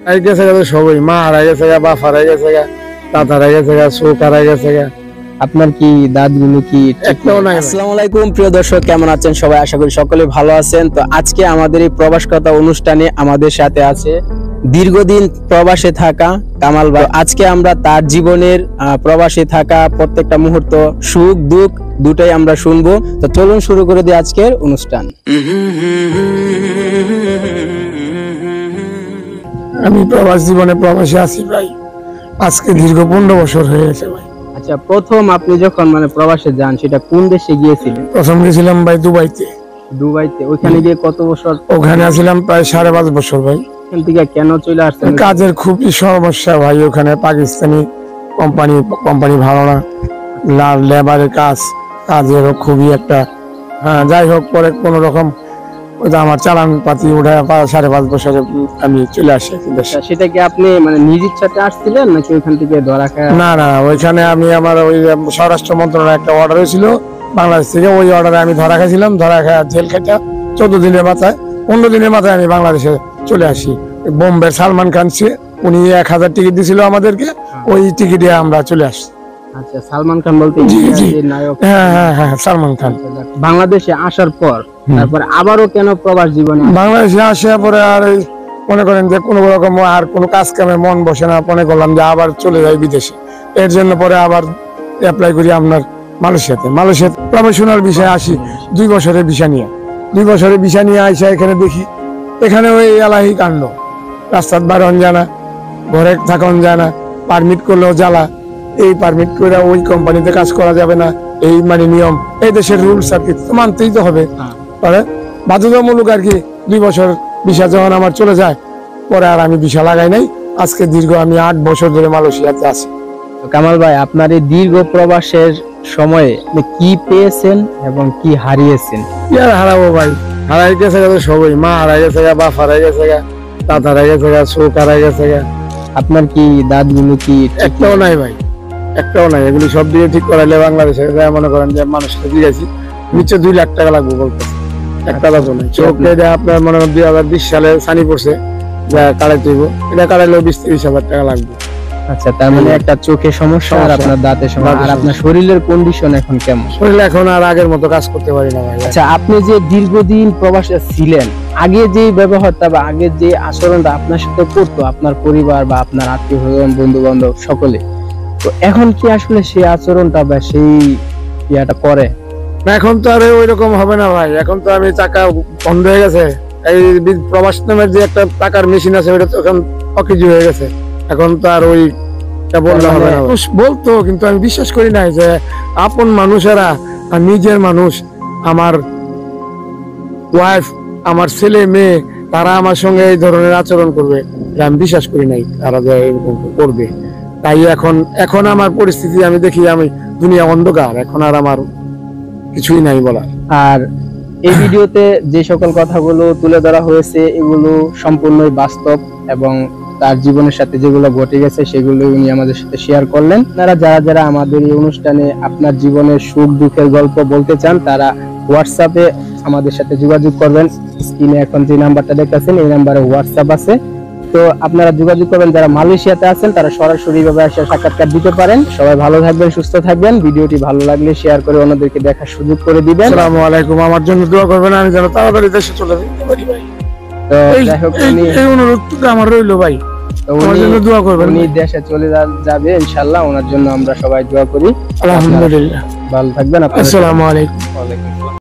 হারাই গেছে গা সবই, মা হারাই গেছে গা, বাপ হারাই গেছে গা, দাঁত হারাই গেছে গা, চোখ হারাই গেছে গা। আপনার কি দাঁতগুলো কি একটাও নাই। আসসালামু আলাইকুম প্রিয় দর্শক, কেমন আছেন সবাই? আশা করি সকলে ভালো আছেন। তো আজকে আমাদের এই প্রবাস কথা অনুষ্ঠানে আমাদের সাথে আছে দীর্ঘদিন প্রবাসে থাকা কামাল ভাই। আজকে আমরা তার জীবনের প্রবাসে থাকা প্রত্যেকটা মুহূর্ত, সুখ দুঃখ দুটাই আমরা শুনবো। তো চলুন শুরু করে দিই আজকের অনুষ্ঠান। আমি প্রবাস জীবনে প্রবাসে আছি ভাই, আজকে দীর্ঘ 15 বছর হয়ে গেছে ভাই। আচ্ছা, প্রথম আপনি যখন প্রবাসে যান সেটা কোন দেশে গিয়েছিলেন? প্রথম গেছিলাম ভাই দুবাইতে। দুবাইতে? ওইখানে গিয়ে কত বছর? ওখানে আছিলাম প্রায় 5.5 বছর ভাই। ওখান থেকে কেন চলে আসছেন? কাজের খুবই সমস্যা ভাই, ওখানে পাকিস্তানি কোম্পানি ভালো না, লেবারের কাজেরও খুবই একটা যাই হোক, পরে কোন রকম আমার চালান পাতি উঠে 5.5 বছরে আমি চলে আসি। সেটা কি আপনি নিজ ইচ্ছাতে আসছিলেন নাকি ওইখান থেকে ধরা খায়? না না, ওইখানে আমি আমার ওই স্বরাষ্ট্র মন্ত্রণালয়ের একটা অর্ডার হয়েছিল বাংলাদেশ থেকে, ওই অর্ডারে আমি ধরা খাইছিলাম। ধরা খায় জেল খেটা 14 দিনের মাথায় 15 দিনের মাথায় আমি বাংলাদেশে চলে আসি। বোম্বের সালমান খান উনি 1000 টিকিট দিছিল আমাদেরকে, ওই টিকিটে আমরা চলে আসি। আচ্ছা, সালমান খান বলতে নায়ক? হ্যাঁ, সালমান খান। বাংলাদেশে আসার পর তারপর আবারও কেন প্রবাস জীবনে? বাংলাদেশে আসার পরে আর মনে করেন যে কোনো রকম আর কোনো কাজ কামে মন বসে না, মনে করলাম যে আবার চলে যাই বিদেশে। এর জন্য পরে আবার অ্যাপ্লাই করি আপনার মালয়েশিয়াতে প্রফেশনাল বিষয়ে আসি। 2 বছরের ভিসা নিয়ে আইসা এখানে দেখি, এখানে ওই এলাহি কাণ্ড, রাস্তার বারণ জানা, ঘরে থাকুন জানা, পারমিট করলেও জ্বালা। এই পারমিট করে ওই কোম্পানিতে কাজ করা যাবে না, এই নিয়ম, এই দেশের রুলস আর কি মানতেই তো হবে। পরে বাধ্যতামূলক আর কি 2 বছর ভিসা যখন আমার চলে যায়, পরে আর আমি ভিসা লাগাই নাই। আজকে দীর্ঘ আমি 8 বছর ধরে মালয়েশিয়াতে আছি। কামাল ভাই, আপনার এই দীর্ঘ প্রবাসের সময়ে কি পেয়েছেন এবং কি হারিয়েছেন? কি আর হারাবো ভাই, হারাই গেছে গা সবই, মা হারাই গেছে গা, বাপ হারাই গেছে গা, দাঁত হারাই গেছে গা, চোখ হারাই গেছে গা। আপনার কি দাঁতগুলো কি একটাও নাই ভাই, একটাও নাই। এগুলি সব দিয়ে ঠিক করাইলে বাংলাদেশে মনে করেন যে মানুষকে দিয়েছি নিচে 2 লাখ টাকা লাগবে বলতে, একটা লাগবে না। চোখে আপনার মনে করেন 2020 সালে সানি পড়ছে, যা কাটাইতে হইব, এটা কাটাইলেও 20-30 হাজার টাকা লাগবে। আচ্ছা, তার মানে একটা চোখের সমস্যা আর আপনার দাঁতের সমস্যা। আর আপনার শরীরের কন্ডিশন এখন কেমন? শরীর এখন আর আগের মতো কাজ করতে পারি না ভাই। আচ্ছা, আপনি যে দীর্ঘদিন প্রবাসে ছিলেন, আগে যে ব্যবহারটা বা আগে যে আচরণটা আপনার সাথে করতো আপনার পরিবার বা আপনার আত্মীয়-স্বজন, বন্ধু-বান্ধব সকলে, তো এখন কি আসলে সেই আচরণটা বা সেই ইয়াটা করে? না, এখন তো আর ওই রকম হবে না ভাই। এখন তো আমি টাকা বন্ধ হয়ে গেছে, এই প্রবাস নামের যে একটা টাকার মেশিন আছে ওইটা তো এখন অকেজি হয়ে গেছে। এখন তো আর ওই বললে হবে না। বলতো, কিন্তু আমি বিশ্বাস করি নাই যে আপন মানুষেরা আর নিজের মানুষ, আমার ওয়াইফ, আমার ছেলে মেয়ে, তারা আমার সঙ্গে এই ধরনের আচরণ করবে, আমি বিশ্বাস করি নাই তারা যে এরকম করবে। তাই এখন আমার পরিস্থিতি আমি দেখি, আমি দুনিয়া অন্ধকার, এখন আর আমার কিছুই নাই বলার। আর এই ভিডিওতে যে সকল কথাগুলো তুলে ধরা হয়েছে এগুলো সম্পূর্ণই বাস্তব এবং তার জীবনের সাথে যেগুলো ঘটে গেছে সেগুলো উনি আমাদের সাথে শেয়ার করলেন। আপনারা যারা আমাদের এই অনুষ্ঠানে আপনার জীবনের সুখ দুঃখের গল্প বলতে চান, তারা হোয়াটসঅ্যাপে আমাদের সাথে যোগাযোগ করবেন। স্ক্রিনে এখন যে নাম্বারটা দেখতেছেন এই নাম্বারে হোয়াটসঅ্যাপ আছে, তো আপনারা যোগাযোগ করবেন। যারা মালয়েশিয়াতে আছেন তারা সরাসরি ভাবে এসে সাক্ষাৎকার দিতে পারেন। সবাই ভালো থাকবেন, সুস্থ থাকবেন। ভিডিওটি ভালো লাগলে শেয়ার করে অন্যদেরকে দেখার সুযোগ করে দিবেন। আসসালামু আলাইকুম। আমার জন্য দোয়া করবেন, আমি যেন তাড়াতাড়ি দেশে চলে যেতে পারি ভাই। তো যাই হোক, এই অনুরোধটুকু আমার রইলো ভাই, আমার জন্য দোয়া করবেন। উনি দেশে চলে যাবে ইনশাআল্লাহ, ওনার জন্য আমরা সবাই দোয়া করি। আলহামদুলিল্লাহ। ভালো থাকবেন। আসসালামু আলাইকুম। ওয়ালাইকুম।